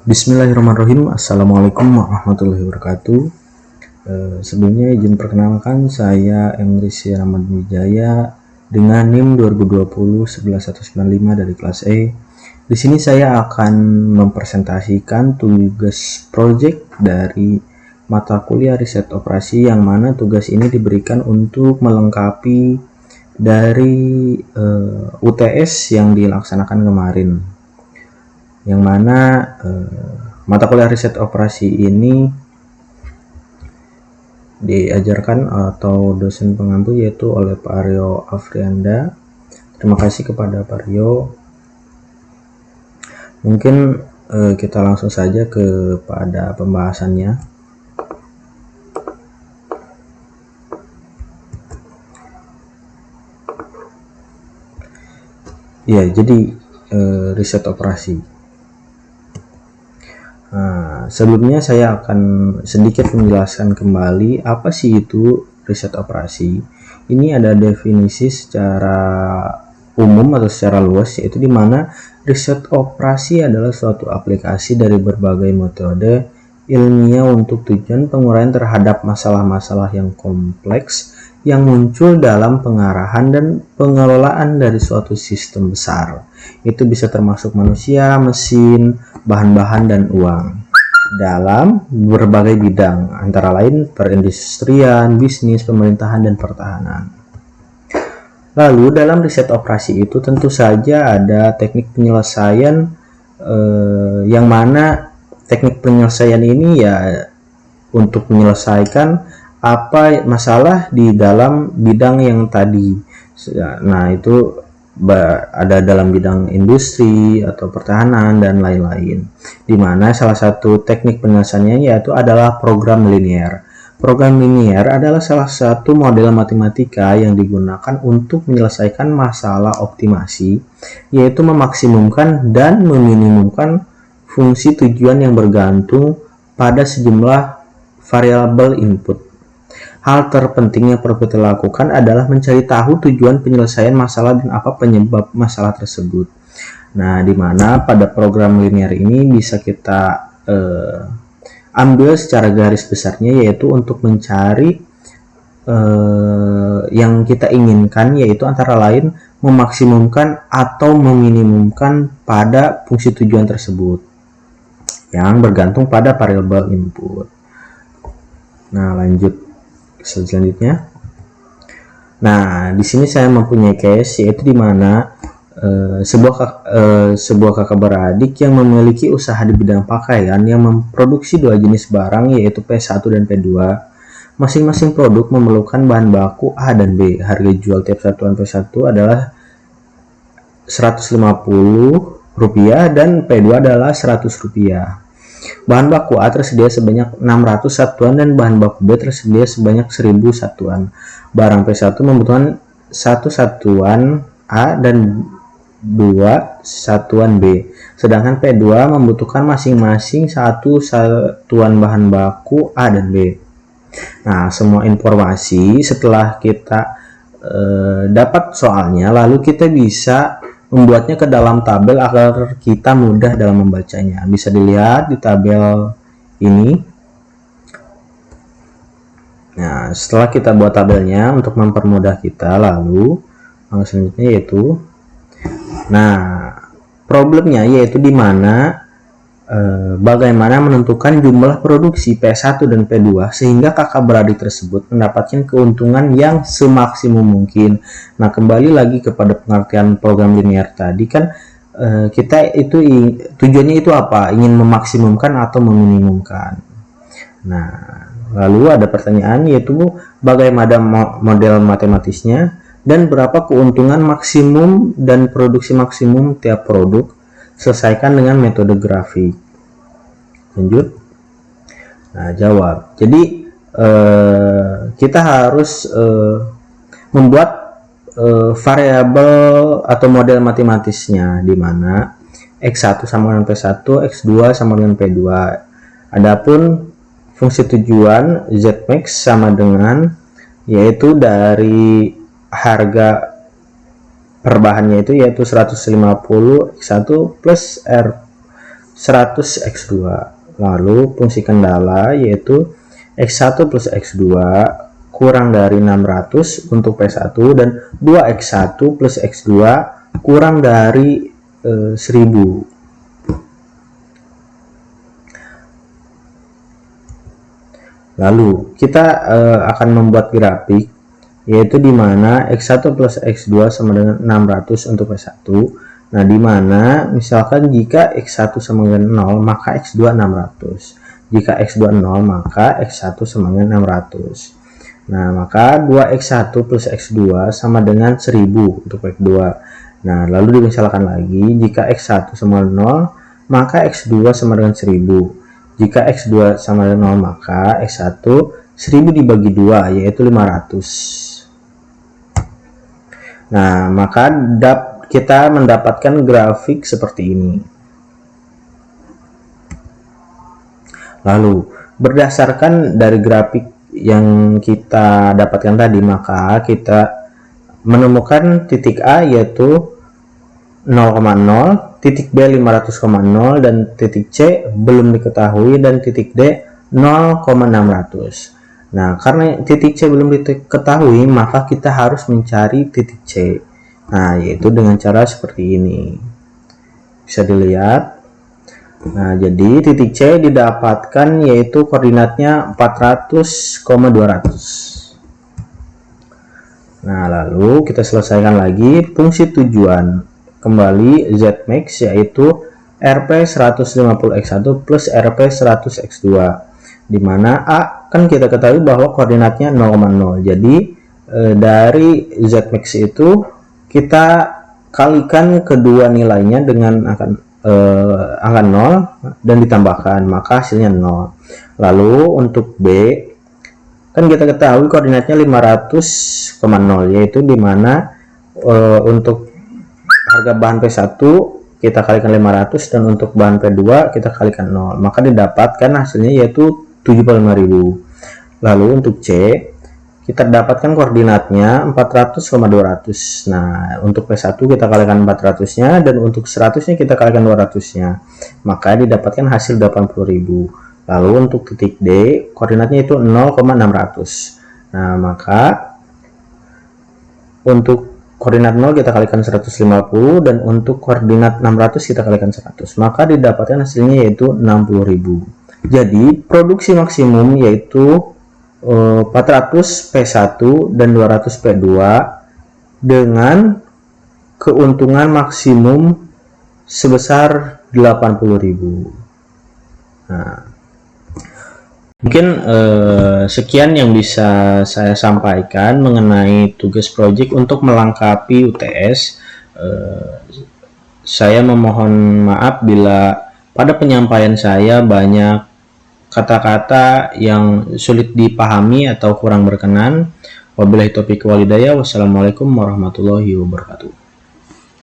Bismillahirrahmanirrahim. Assalamualaikum warahmatullahi wabarakatuh. Sebelumnya izin perkenalkan, saya Emrisi Rahmat Wijaya dengan NIM 2020-11195 dari kelas E. Di sini saya akan mempresentasikan tugas project dari mata kuliah riset operasi, yang mana tugas ini diberikan untuk melengkapi dari UTS yang dilaksanakan kemarin, yang mana mata kuliah riset operasi ini diajarkan atau dosen pengampu yaitu oleh Pak Aryo Afrianda. Terima kasih kepada Pak Aryo. Mungkin kita langsung saja kepada pembahasannya. Ya, jadi riset operasi. Sebelumnya saya akan sedikit menjelaskan kembali apa sih itu riset operasi. Ini ada definisi secara umum atau secara luas, yaitu di mana riset operasi adalah suatu aplikasi dari berbagai metode ilmiah untuk tujuan penguraian terhadap masalah-masalah yang kompleks yang muncul dalam pengarahan dan pengelolaan dari suatu sistem besar. Itu bisa termasuk manusia, mesin, bahan-bahan, dan uang dalam berbagai bidang, antara lain perindustrian, bisnis, pemerintahan, dan pertahanan. Lalu dalam riset operasi itu tentu saja ada teknik penyelesaian, yang mana teknik penyelesaian ini ya untuk menyelesaikan apa masalah di dalam bidang yang tadi. Nah, itu ada dalam bidang industri atau pertahanan dan lain-lain, di mana salah satu teknik penyelesaiannya yaitu adalah program linear. Program linear adalah salah satu model matematika yang digunakan untuk menyelesaikan masalah optimasi, yaitu memaksimumkan dan meminimumkan fungsi tujuan yang bergantung pada sejumlah variabel input. Hal terpenting yang perlu kita lakukan adalah mencari tahu tujuan penyelesaian masalah dan apa penyebab masalah tersebut. Nah, di mana pada program linear ini bisa kita ambil secara garis besarnya, yaitu untuk mencari yang kita inginkan, yaitu antara lain memaksimumkan atau meminimumkan pada fungsi tujuan tersebut yang bergantung pada variabel input. Nah, lanjut selanjutnya. Nah, di sini saya mempunyai case, yaitu di mana sebuah kakak beradik yang memiliki usaha di bidang pakaian yang memproduksi dua jenis barang, yaitu P1 dan P2. Masing-masing produk memerlukan bahan baku A dan B. Harga jual tiap satuan P1 adalah Rp150 dan P2 adalah Rp100. Bahan baku A tersedia sebanyak 600 satuan dan bahan baku B tersedia sebanyak 1000 satuan. Barang P1 membutuhkan 1 satuan A dan 2 satuan B. Sedangkan P2 membutuhkan masing-masing 1 satuan bahan baku A dan B. Nah, semua informasi setelah kita dapat soalnya, lalu kita bisa membuatnya ke dalam tabel agar kita mudah dalam membacanya. Bisa dilihat di tabel ini. Nah, setelah kita buat tabelnya untuk mempermudah kita, lalu selanjutnya yaitu, problemnya yaitu di mana bagaimana menentukan jumlah produksi P1 dan P2 sehingga kakak beradik tersebut mendapatkan keuntungan yang semaksimum mungkin. Nah, kembali lagi kepada pengertian program linear tadi kan, kita itu tujuannya itu apa? Ingin memaksimumkan atau meminimumkan. Nah, lalu ada pertanyaan, yaitu bagaimana model matematisnya dan berapa keuntungan maksimum dan produksi maksimum tiap produk. Selesaikan dengan metode grafik. Lanjut. Nah, jawab. Jadi kita harus membuat variabel atau model matematisnya, di mana X1 sama dengan P1, X2 sama dengan P2. Adapun fungsi tujuan Zmax sama dengan, yaitu dari harga per bahannya itu yaitu 150 X1 plus R 100x2. Lalu fungsi kendala yaitu x1 plus x2 kurang dari 600 untuk P1 dan 2x1 plus x2 kurang dari 1000. Lalu kita akan membuat grafik yaitu di mana x1 plus x2 sama dengan 600 untuk P1. Nah, di mana misalkan jika x1 sama dengan 0 maka x2 600. Jika x2 0 maka x1 sama dengan 600. Nah, maka 2x1 plus x2 sama dengan 1000 untuk x2. Nah, lalu dimisalkan lagi jika x1 sama dengan 0 maka x2 sama dengan 1000. Jika x2 sama dengan 0 maka x1 1000 dibagi 2 yaitu 500. Nah, maka kita mendapatkan grafik seperti ini. Lalu berdasarkan dari grafik yang kita dapatkan tadi, maka kita menemukan titik A yaitu 0,0, titik B 500,0 dan titik C belum diketahui dan titik D 0,600. Nah, karena titik C belum diketahui maka kita harus mencari titik C. Nah, yaitu dengan cara seperti ini. Bisa dilihat. Nah, jadi titik C didapatkan yaitu koordinatnya 400,200. Nah, lalu kita selesaikan lagi fungsi tujuan. Kembali Zmax yaitu Rp 150x1 plus Rp 100x2, dimana A kan kita ketahui bahwa koordinatnya 0,0. Jadi dari Zmax itu kita kalikan kedua nilainya dengan angka 0 dan ditambahkan, maka hasilnya 0. Lalu untuk B kan kita ketahui koordinatnya 500,0 yaitu dimana untuk harga bahan P1 kita kalikan 500 dan untuk bahan P2 kita kalikan 0, maka didapatkan hasilnya yaitu 75.000. Lalu untuk C kita dapatkan koordinatnya 400,200. Nah, untuk P1 kita kalikan 400-nya dan untuk 100-nya kita kalikan 200-nya, maka didapatkan hasil 80.000. Lalu untuk titik D koordinatnya itu 0,600. Nah, maka untuk koordinat 0 kita kalikan 150 dan untuk koordinat 600 kita kalikan 100, maka didapatkan hasilnya yaitu 60.000. Jadi produksi maksimum yaitu 400 P1 dan 200 P2 dengan keuntungan maksimum sebesar 80.000. Nah, mungkin sekian yang bisa saya sampaikan mengenai tugas proyek untuk melengkapi UTS. Saya memohon maaf bila pada penyampaian saya banyak kata-kata yang sulit dipahami atau kurang berkenan. Wabillahi taufiq wal hidayah. Wassalamualaikum warahmatullahi wabarakatuh.